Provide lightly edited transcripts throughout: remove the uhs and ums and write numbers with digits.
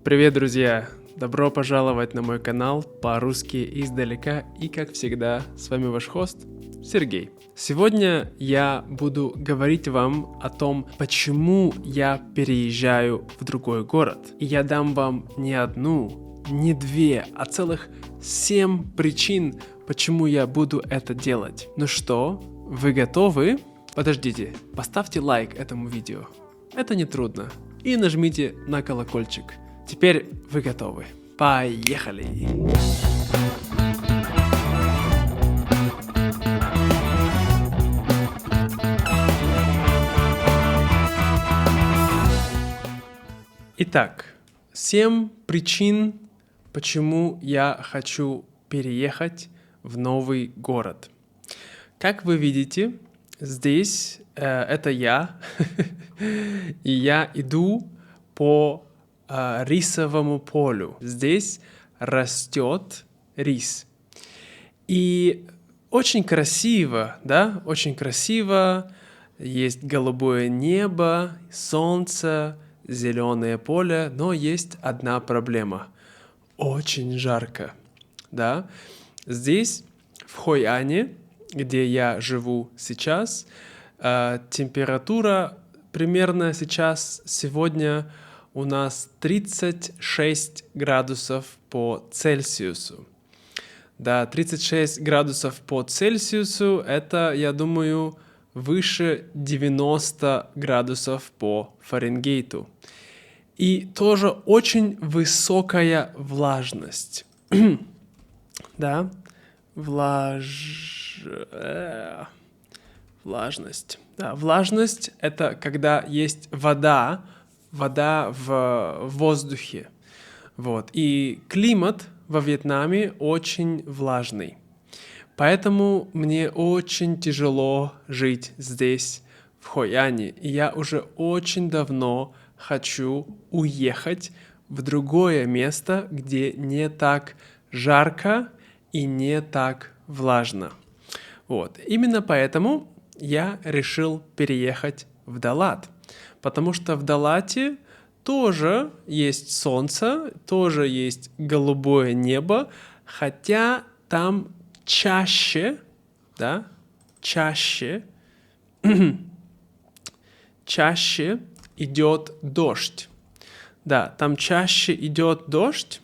Привет, друзья! Добро пожаловать на мой канал по-русски издалека, и как всегда, с вами ваш хост Сергей. Сегодня я буду говорить вам о том, почему я переезжаю в другой город. И я дам вам не одну, не две, а целых 7 причин, почему я буду это делать. Ну что, вы готовы? Подождите, поставьте лайк этому видео. Это не трудно. И нажмите на колокольчик. Теперь вы готовы. Поехали! Итак, 7 причин, почему я хочу переехать в новый город. Как вы видите, здесь это я, и я иду по рисовому полю. Здесь растет рис. И очень красиво, да? Очень красиво. Есть голубое небо, солнце, зеленое поле, но есть одна проблема. Очень жарко, да? Здесь, в Хойане, где я живу сейчас, температура примерно сейчас, сегодня у нас 36 градусов по Цельсиусу. Да, 36 градусов по Цельсиусу, это, я думаю, выше 90 градусов по Фаренгейту. И тоже очень высокая влажность. Да, влажность. Да, влажность — это когда есть вода в воздухе. Вот. И климат во Вьетнаме очень влажный. Поэтому мне очень тяжело жить здесь, в Хойане. И я уже очень давно хочу уехать в другое место, где не так жарко и не так влажно. Вот. Именно поэтому я решил переехать в Далат. Потому что в Далате тоже есть солнце, тоже есть голубое небо, хотя там чаще идет дождь. Да, там чаще идет дождь,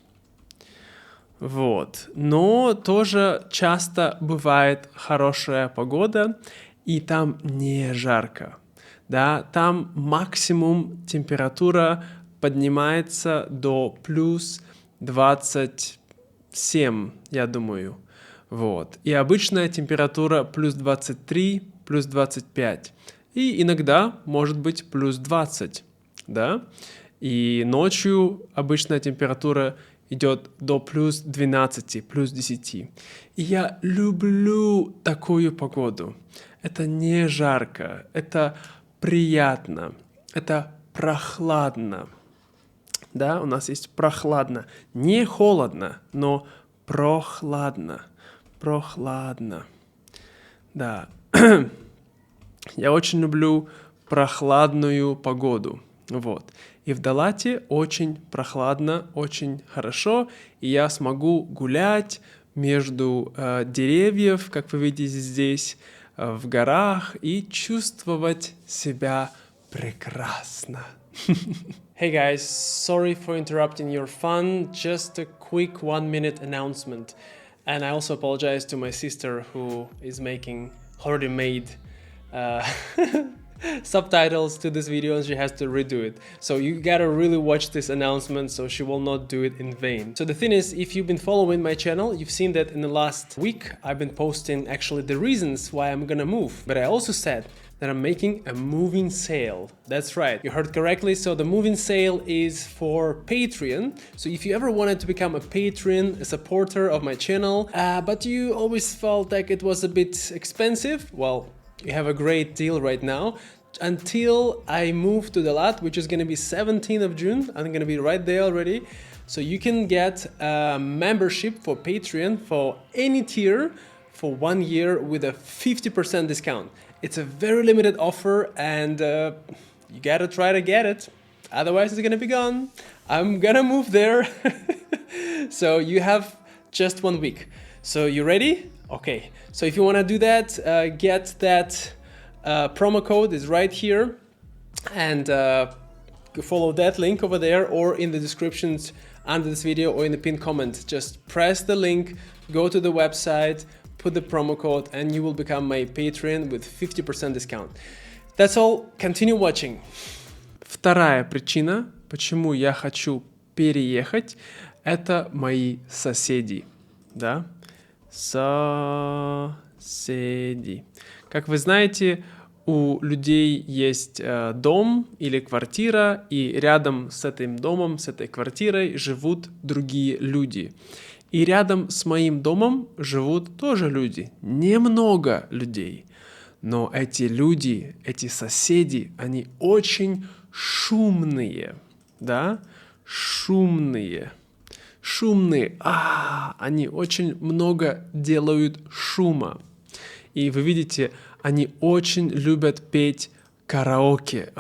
вот. Но тоже часто бывает хорошая погода, и там не жарко. Да, там максимум температура поднимается до плюс 27, я думаю. Вот. И обычная температура плюс 23, плюс 25. И иногда может быть плюс 20. Да? И ночью обычная температура идет до плюс 12, плюс 10. И я люблю такую погоду. Это не жарко, это приятно, это прохладно. Да, у нас есть прохладно. Не холодно, но прохладно. Прохладно. Да. Я очень люблю прохладную погоду. Вот. И в Далате очень прохладно, очень хорошо. И я смогу гулять между деревьев, как вы видите здесь, в горах, и чувствовать себя прекрасно. Hey guys, sorry for interrupting your fun. Just a quick 1-minute announcement. And I also apologize to my sister who is making already made subtitles to this video, and she has to redo it. So you gotta really watch this announcement so she will not do it in vain. So the thing is, if you've been following my channel, you've seen that in the last week I've been posting actually the reasons why I'm gonna move. But I also said that I'm making a moving sale. That's right, you heard correctly. So the moving sale is for Patreon. So if you ever wanted to become a patron, a supporter of my channel, but you always felt like it was a bit expensive, well, you have a great deal right now. Until I move to Dalat, which is going to be 17th of June. I'm going to be right there already. So you can get a membership for Patreon for any tier for 1 year with a 50% discount. It's a very limited offer, and you gotta try to get it. otherwise it's gonna be gone. I'm gonna move there. So you have just 1 week. So you ready? Okay. So if you wanna do that, get that promo code is right here, and follow that link over there or in the descriptions under this video or in the pinned comment. Just press the link, go to the website, put the promo code, and you will become my Patreon with 50% discount. That's all. Continue watching. Вторая причина, почему я хочу переехать, это мои соседи. Да? Соседи. Как вы знаете, у людей есть дом или квартира, и рядом с этим домом, с этой квартирой живут другие люди. И рядом с моим домом живут тоже люди, немного людей. Но эти люди, эти соседи, они очень шумные, да? Шумные. Они очень много делают шума. И вы видите, они очень любят петь караоке.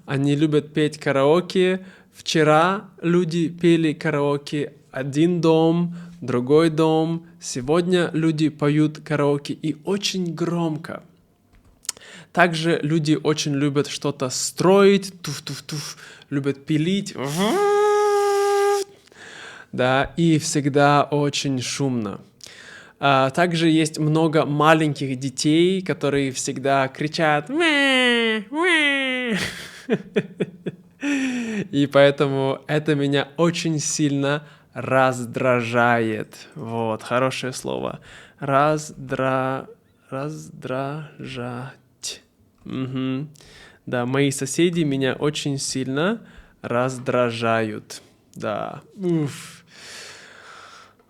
Они любят петь караоке. Вчера люди пели караоке. Один дом, другой дом. Сегодня люди поют караоке и очень громко. Также люди очень любят что-то строить, туф-туф-туф, любят пилить. Да, и всегда очень шумно. Также есть много маленьких детей, которые всегда кричат и поэтому это меня очень сильно раздражает. Вот, хорошее слово. Раздражать. Угу. Да, мои соседи меня очень сильно раздражают. Да. Уф.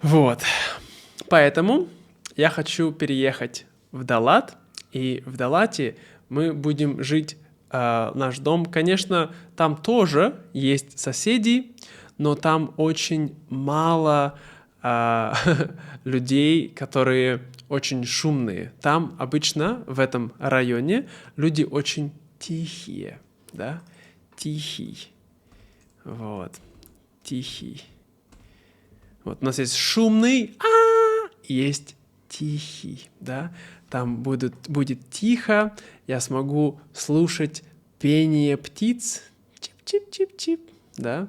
Вот. Поэтому я хочу переехать в Далат, и в Далате мы будем жить, наш дом. Конечно, там тоже есть соседи, но там очень мало людей, которые очень шумные. Там обычно в этом районе люди очень тихие, да, тихий, вот, тихий. Вот у нас есть шумный, есть тихий, да, там будет тихо, я смогу слушать пение птиц, чип-чип-чип-чип, да,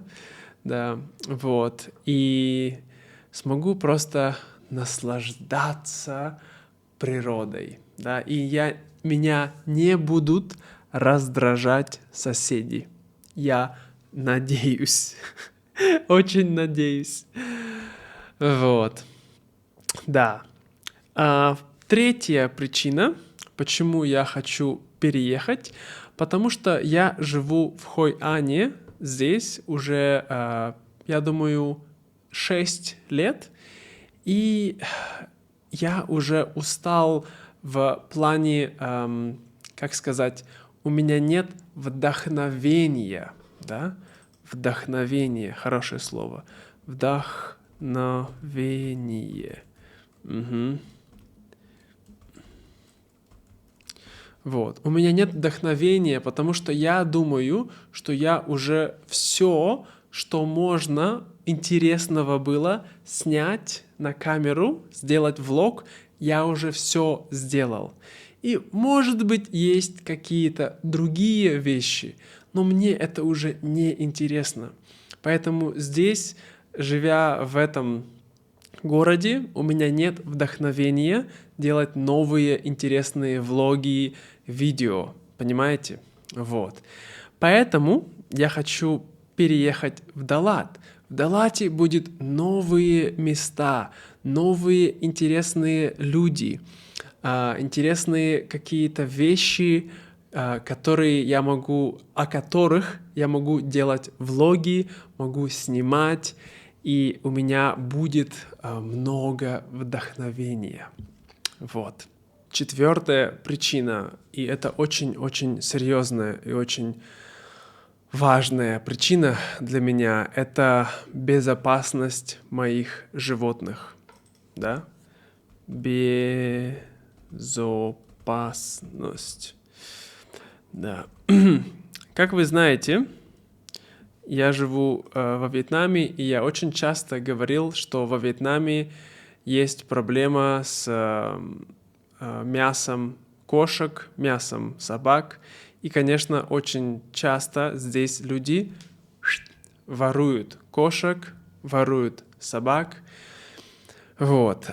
вот, и смогу просто наслаждаться природой, да, и меня не будут раздражать соседи, я надеюсь, очень надеюсь, вот. Да. Третья причина, почему я хочу переехать, потому что я живу в Хой-Ане здесь уже, я думаю, 6 лет, и я уже устал в плане, как сказать, у меня нет вдохновения, да? Вдохновение, хорошее слово. Вдохновение. Угу. Вот. У меня нет вдохновения, потому что я думаю, что я уже все, что можно интересного было снять на камеру, сделать влог, я уже все сделал. И, может быть, есть какие-то другие вещи, но мне это уже не интересно. Поэтому здесь, живя в этом городе, у меня нет вдохновения делать новые интересные влоги, видео, понимаете? Вот. Поэтому я хочу переехать в Далат. В Далате будут новые места, новые интересные люди, интересные какие-то вещи, о которых я могу делать влоги, могу снимать, и у меня будет много вдохновения. Вот. Четвертая причина, и это очень-очень серьезная и очень важная причина для меня, это безопасность моих животных. Да? Безопасность. Да. Как вы знаете, я живу во Вьетнаме, и я очень часто говорил, что во Вьетнаме есть проблема с мясом кошек, мясом собак. И, конечно, очень часто здесь люди воруют кошек, воруют собак. Вот.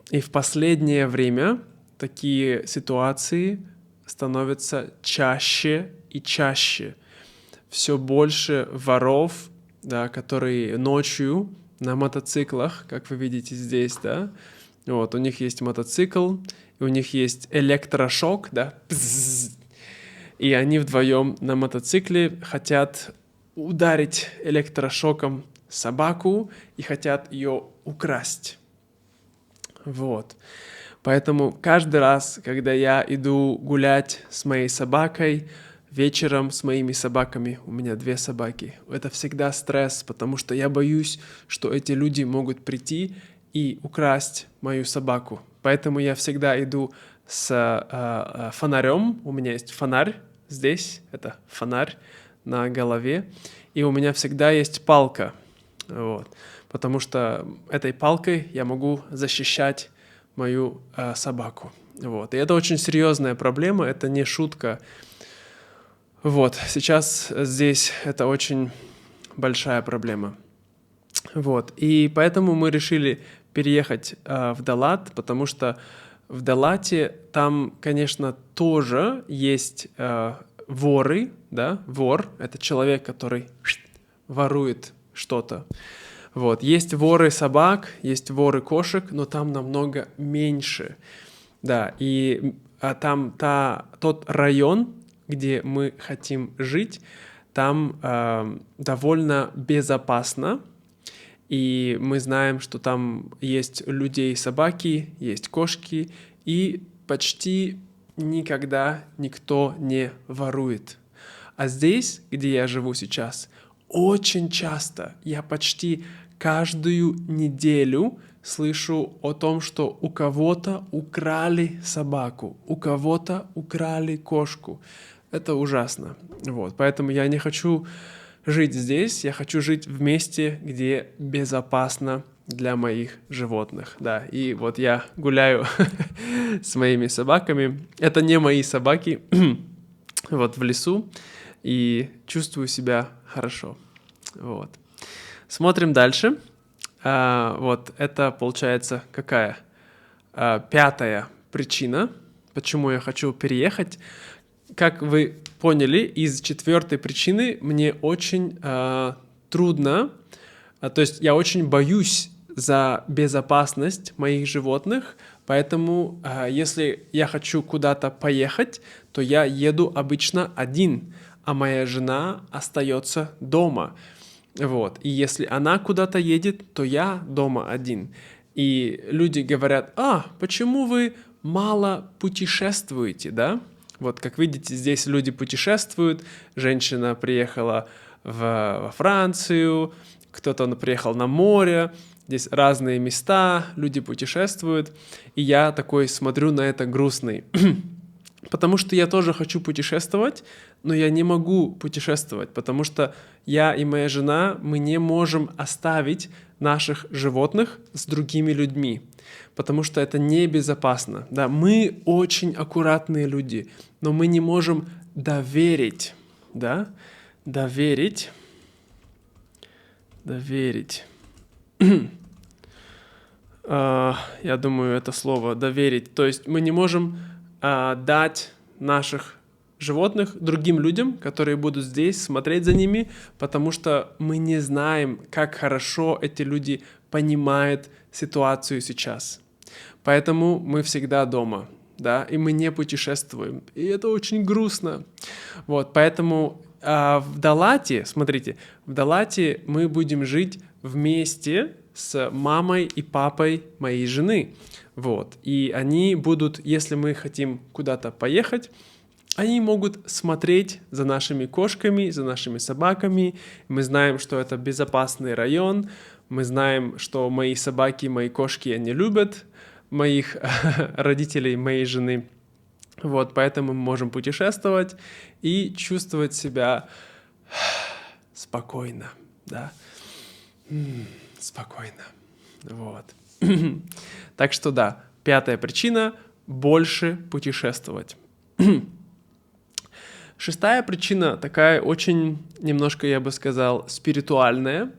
И в последнее время такие ситуации становятся чаще и чаще. Все больше воров, да, которые ночью на мотоциклах, как вы видите здесь, да, вот, у них есть мотоцикл, и у них есть электрошок, да, и они вдвоем на мотоцикле хотят ударить электрошоком собаку и хотят ее украсть. Вот. Поэтому каждый раз, когда я иду гулять с моей собакой, вечером с моими собаками, у меня 2 собаки, это всегда стресс, потому что я боюсь, что эти люди могут прийти и украсть мою собаку. Поэтому я всегда иду с фонарем, у меня есть фонарь здесь, это фонарь на голове, и у меня всегда есть палка, вот, потому что этой палкой я могу защищать мою собаку. Вот. И это очень серьезная проблема, это не шутка. Вот, сейчас здесь это очень большая проблема. Вот, и поэтому мы решили переехать в Далат, потому что в Далате там, конечно, тоже есть воры, да, вор — это человек, который ворует что-то. Вот. Есть воры собак, есть воры кошек, но там намного меньше. Да, и там тот район, где мы хотим жить, там довольно безопасно. И мы знаем, что там есть людей собаки, есть кошки, и почти никогда никто не ворует. А здесь, где я живу сейчас, очень часто, я почти каждую неделю слышу о том, что у кого-то украли собаку, у кого-то украли кошку. Это ужасно. Вот. Поэтому я не хочу жить здесь, я хочу жить в месте, где безопасно для моих животных. Да, и вот я гуляю с моими собаками. Это не мои собаки, вот в лесу, и чувствую себя хорошо. Вот. Смотрим дальше. Вот это получается какая? 5-я причина, почему я хочу переехать. Как вы поняли, из 4-й причины мне очень трудно, то есть я очень боюсь за безопасность моих животных, поэтому если я хочу куда-то поехать, то я еду обычно один, а моя жена остается дома. Вот. И если она куда-то едет, то я дома один. И люди говорят: почему вы мало путешествуете, да? Вот, как видите, здесь люди путешествуют. Женщина приехала во Францию, кто-то приехал на море. Здесь разные места, люди путешествуют. И я такой смотрю на это грустный. Потому что я тоже хочу путешествовать, но я не могу путешествовать, потому что я и моя жена, мы не можем оставить наших животных с другими людьми, потому что это небезопасно. Да, мы очень аккуратные люди, но мы не можем доверить, да, доверить. Я думаю, это слово доверить. То есть мы не можем дать наших животных другим людям, которые будут здесь смотреть за ними, потому что мы не знаем, как хорошо эти люди понимают ситуацию сейчас. Поэтому мы всегда дома, да, и мы не путешествуем. И это очень грустно. Вот, поэтому в Далате, смотрите, в Далате мы будем жить вместе с мамой и папой моей жены. Вот. И они будут, если мы хотим куда-то поехать, они могут смотреть за нашими кошками, за нашими собаками. Мы знаем, что это безопасный район. Мы знаем, что мои собаки, мои кошки, они любят моих родителей, моей жены. Вот, поэтому мы можем путешествовать и чувствовать себя спокойно, да, спокойно, вот. Так что да, 5-я причина — больше путешествовать. 6-я причина такая очень, немножко, я бы сказал, спиритуальная.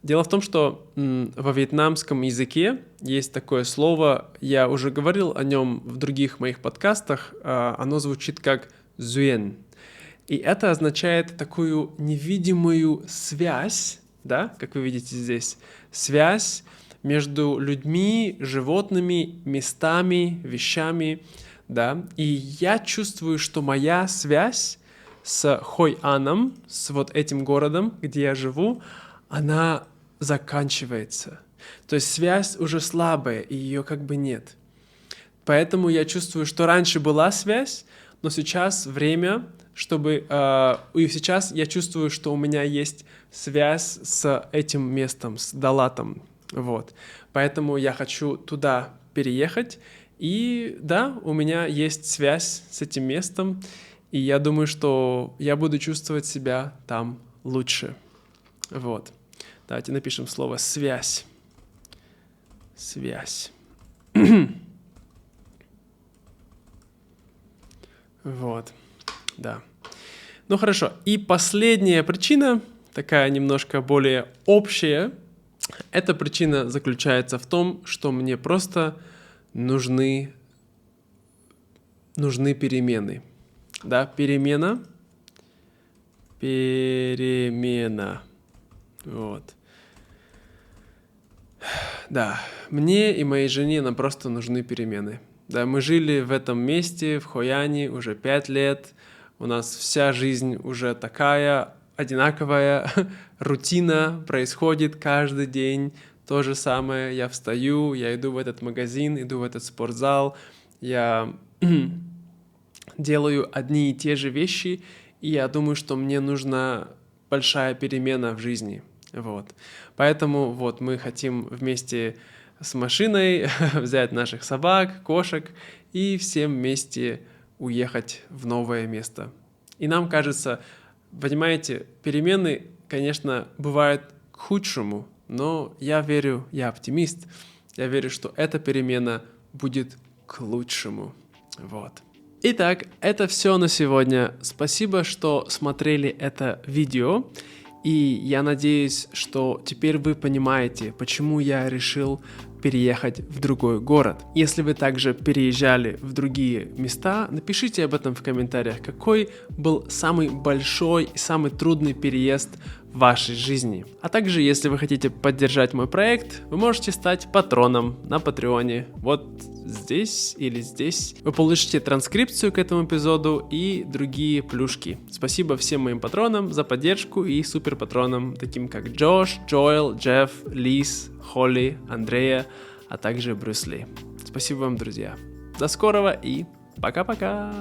Дело в том, что во вьетнамском языке есть такое слово, я уже говорил о нем в других моих подкастах, оно звучит как «зуен». И это означает такую невидимую связь, да, как вы видите здесь, связь между людьми, животными, местами, вещами, да. И я чувствую, что моя связь с Хой-Аном, с вот этим городом, где я живу, она заканчивается. То есть связь уже слабая, и ее как бы нет. Поэтому я чувствую, что раньше была связь, но сейчас время, чтобы... и сейчас я чувствую, что у меня есть связь с этим местом, с Далатом. Вот. Поэтому я хочу туда переехать. И да, у меня есть связь с этим местом, и я думаю, что я буду чувствовать себя там лучше. Вот. Давайте напишем слово «связь». Связь. Вот, да. Ну хорошо. И последняя причина, такая немножко более общая, эта причина заключается в том, что мне просто нужны перемены. Да, перемена. Вот. Да, мне и моей жене нам просто нужны перемены. Да, мы жили в этом месте, в Хойане, уже 5 лет. У нас вся жизнь уже такая одинаковая, рутина происходит каждый день. То же самое, я встаю, я иду в этот магазин, иду в этот спортзал, я делаю одни и те же вещи, и я думаю, что мне нужна большая перемена в жизни. Вот. Поэтому вот мы хотим вместе с машиной взять наших собак, кошек и всем вместе уехать в новое место. И нам кажется, понимаете, перемены, конечно, бывают к худшему, но я верю, я оптимист, я верю, что эта перемена будет к лучшему. Вот. Итак, это все на сегодня. Спасибо, что смотрели это видео. И я надеюсь, что теперь вы понимаете, почему я решил переехать в другой город. Если вы также переезжали в другие места, напишите об этом в комментариях, какой был самый большой и самый трудный переезд в вашей жизни. А также, если вы хотите поддержать мой проект, вы можете стать патроном на Патреоне. Вот здесь или здесь. Вы получите транскрипцию к этому эпизоду и другие плюшки. Спасибо всем моим патронам за поддержку и суперпатронам, таким как Джош, Джоэл, Джефф, Лиз, Холли, Андрея, а также Брюс Ли. Спасибо вам, друзья. До скорого и пока-пока!